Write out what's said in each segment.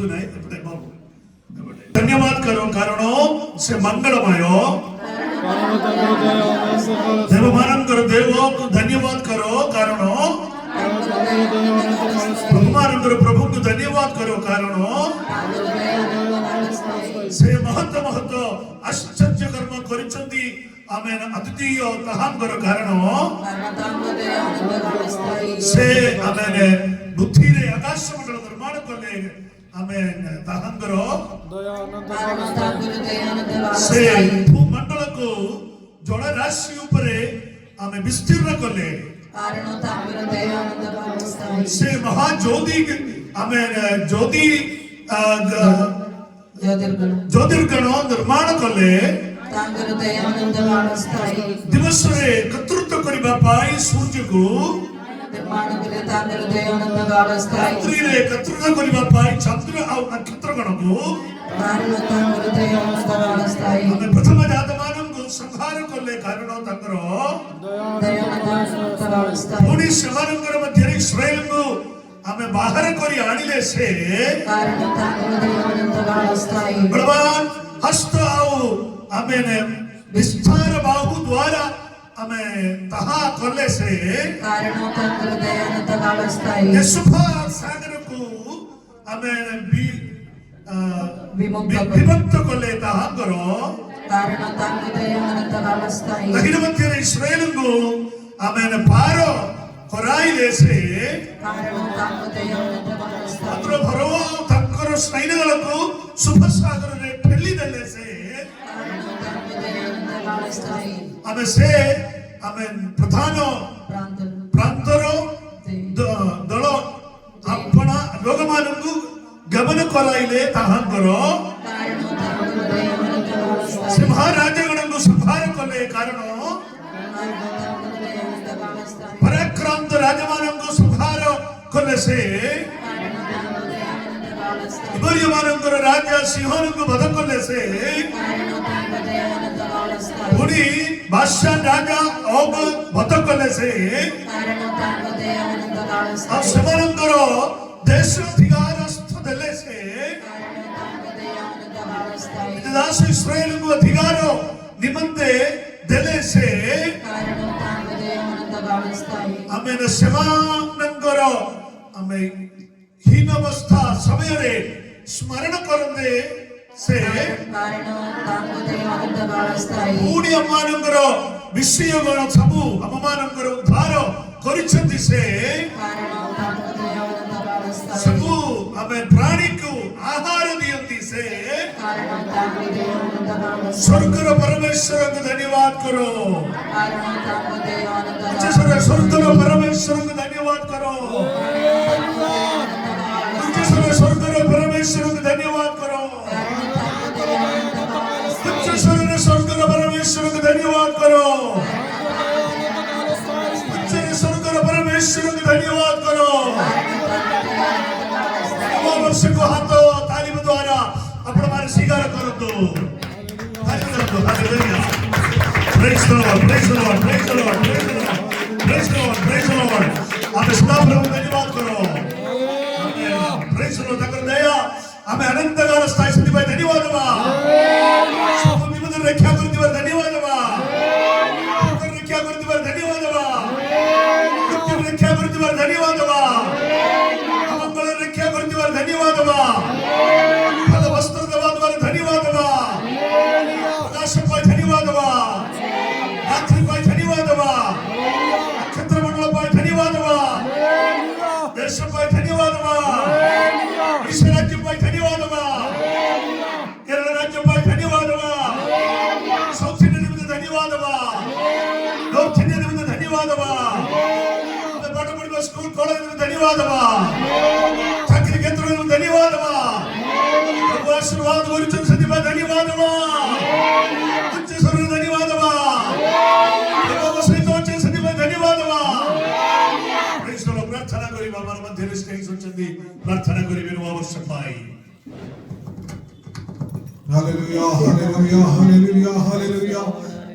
नहीं अपने बाबू धन्यवाद करो कारणों से मंगलमयो देवमानन करो देवो धन्यवाद करो कारणों बहुमानन करो प्रभु को धन्यवाद करो कारणों से महत्व महत्व आश्चर्य कर्म करिसंती आमेन अद्वितीय तहां करो कारणों से आमेन बुद्धि रे आकाश मंडल निर्माण करले आमेन तहां करो से भूमंडल को जल राशि उपरे आमेन विस्तीर्ण करले से महाज्योति आमेन ज्योति ज्योतिर्गण निर्माण कले दिवस रे कर्तृत्व करिबा पाई सूर्य को रात्रि रे कर्तृत्व करिबा पाई चंद्र और नक्षत्र गण को हमें प्रथम जातमान को संहार कले कारण तंकर पुणी सेमानंकर मध्य इस्राएल को हमें बाहर करी आनिले से बलवान हस्त आओ हमें विस्तार बाहु द्वारा हमें तहा करले से यशुफा सागर को हमें विभक्त करले तहा करो दक्षिण मध्य इस्राएल को हमें पारो కొరాయిలే సే అత్ర భరవ తక్కర సైనికులకు సుభసాగరనే పెళ్లిదలే సే ఆమె సే ఆమె ప్రధాన ప్రాంతరో దళ అప్పణ లోకమానకు గమన కొరాయిలే తహంగరో సింహరాజగణకు సంహార కొలే కారణం पराक्रांत राजमानों को संहार करने से इबरियमानों को राजा सिंहानों को वध करने से पुनी बादशाह राजा ओग वध करने से अब समानों को देश अधिकार स्थले से दास इस्राएल को अधिकारों निमंते दिले से हमें सेवानन करो हमें हीन अवस्था समय रे स्मरण करने से पूरी अम्मान करो विषय गण सबु अम्मान करो उद्धार करिछंती से सबु हमें प्राणी को आहार दियंती से स्वर्गर परमेश्वर को धन्यवाद करो स्वर्गर परमेश्वर को धन्यवाद करो स्वर्गर परमेश्वर को धन्यवाद करो स्वर्गर परमेश्वर को धन्यवाद करो स्वर्गर परमेश्वर को धन्यवाद करो को हाथों तालीम द्वारा अपना मारे स्वीकार करो तो praise the Lord praise the Lord praise the Lord praise the Lord praise the Lord praise the Lord आप इस नाम प्रभु धन्यवाद करो आमेन praise the Lord तकर दया हमें अनंत काल स्थायी स्थिति पर धन्यवाद बा सब विमोचन रक्षा करती पर धन्यवाद बा कर रक्षा करती पर धन्यवाद बा कृत्य रक्षा करती पर धन्यवाद बा अमंगल रक्षा करती पर धन्यवाद बा फल वस्त्र दवा द्वारा धन्यवाद बा प्रकाश पर धन्यवाद बा रात्रि पर धन्यवाद बा नक्षत्र मंडल पर धन्यवाद बा देश पर धन्यवाद बा ईश्वर राज्य पर धन्यवाद बा केरल राज्य पर धन्यवाद बा साउथ इंडिया निमित्त धन्यवाद बा नॉर्थ इंडिया निमित्त धन्यवाद बा बड़बड़ स्कूल कॉलेज निमित्त धन्यवाद बा चाकरी क्षेत्र निमित्त धन्यवाद बा प्रभु आशीर्वाद वरिष्ठ सदी पर धन्यवाद बा उच्च स्वर धन्यवाद बा प्रभु सहित उच्च सदी पर धन्यवाद बा प्रेज द लॉर्ड प्रार्थना करी बाबा मध्य स्टेज होचंदी प्रार्थना करी बिनु आवश्यक पाई Hallelujah, hallelujah, hallelujah, hallelujah.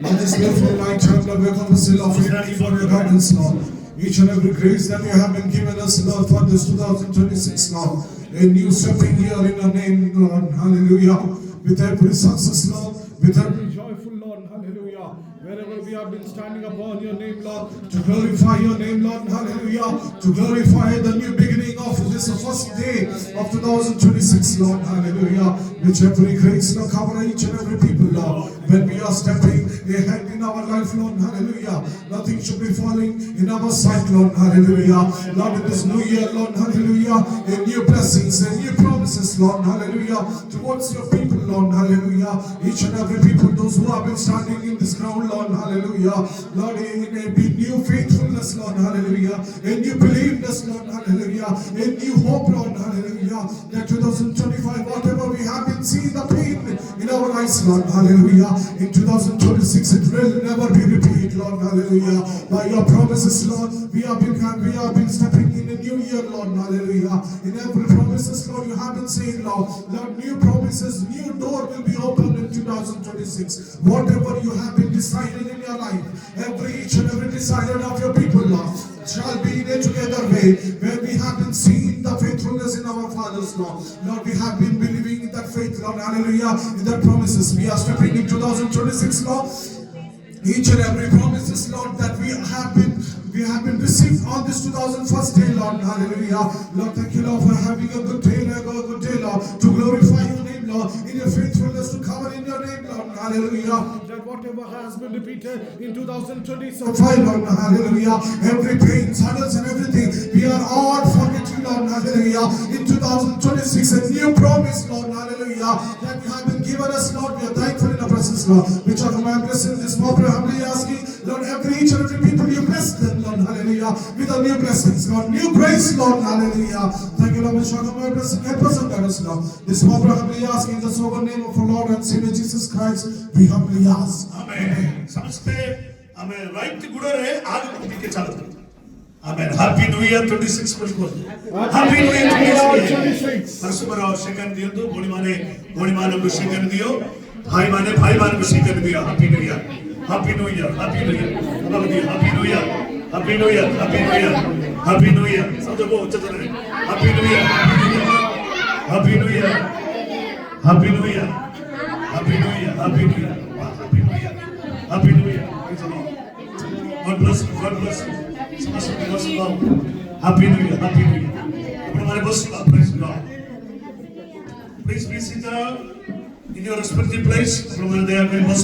Let this beautiful night, Lord, become a seal of eternity for your guidance, Lord. Each and every grace that you have been given us, Lord, for this 2026, Lord. A new stepping year in your name, Lord. Hallelujah. With every success, Lord. With every joyful, Lord. Hallelujah. Wherever we have been standing upon your name, Lord, to glorify your name, Lord, hallelujah, to glorify the new beginning of this first day of 2026, Lord, hallelujah, which every grace, Lord, cover each and every people, Lord, when we are stepping ahead in our life, Lord, hallelujah, nothing should be falling in our sight, Lord, hallelujah, Lord, in this new year, Lord, hallelujah, a new blessings, a new promises, Lord, hallelujah, towards your people, Lord, hallelujah, each and every people, those who have been standing in this ground, Lord, hallelujah, Lord, in a new faithfulness, Lord, hallelujah, a new believeness, Lord, hallelujah, a new hope, Lord, hallelujah, that 2025, whatever we have been seeing the pain in our lives, Lord, hallelujah, in 2026 it will never be repeated, Lord, hallelujah, by your promises, Lord, we have been stepping in a new year, Lord, hallelujah, in every promises, Lord, you have been saying, Lord, new promises, new door will be opened in 2026, whatever you have been decided in your life, each and every decided of your people, Lord, shall be in a together way, where we have been seeing the faithfulness in our fathers, Lord, Lord, we have been believing in that faith, Lord, hallelujah, in that promises, we are stepping in 2026, Lord, each and every promises, Lord, that we have been received on this 2001st day, Lord, hallelujah, Lord, thank you, Lord, for having a good day, Lord, to glorify your name, Lord, in your faithfulness to cover in your name, Lord, hallelujah, that whatever has been repeated in 2025, Lord, hallelujah, every pain, struggles and everything, we are all forgetting, Lord, hallelujah, in 2026, a new promise, Lord, hallelujah, that you have been given us, Lord, we are thankful in our presence, Lord, which are my blessing this morning, humbly asking, Lord, each and every people you bless them, Lord, hallelujah, with the new blessings, Lord, new grace, Lord, hallelujah, thank you, Lord, which are my blessing, help us and guide us, Lord, this morning, humbly asking, in the sober name of our Lord and Savior Jesus Christ, we humbly ask. Amen. समझते हमें right गुड़रे आग दिखे चालते Amen. Happy New Year 26 बिल्कुल Happy New Year 26 परसों second दियो तो बोली माने को सेकंड दियो भाई माने को सेकंड दियो Happy New Year Happy New Year Happy New Year अब दियो Happy New Year Happy New Year Happy New Year Happy New Year सब जगह उच्च तरह Happy New Year Happy New Year Happy New Year Happy New Year Happy New Year Happy New Year God bless you God bless you Happy New Year Happy New Year अपने हमारे बस का praise God please be seated in your respective place अपने हमारे दया करें बस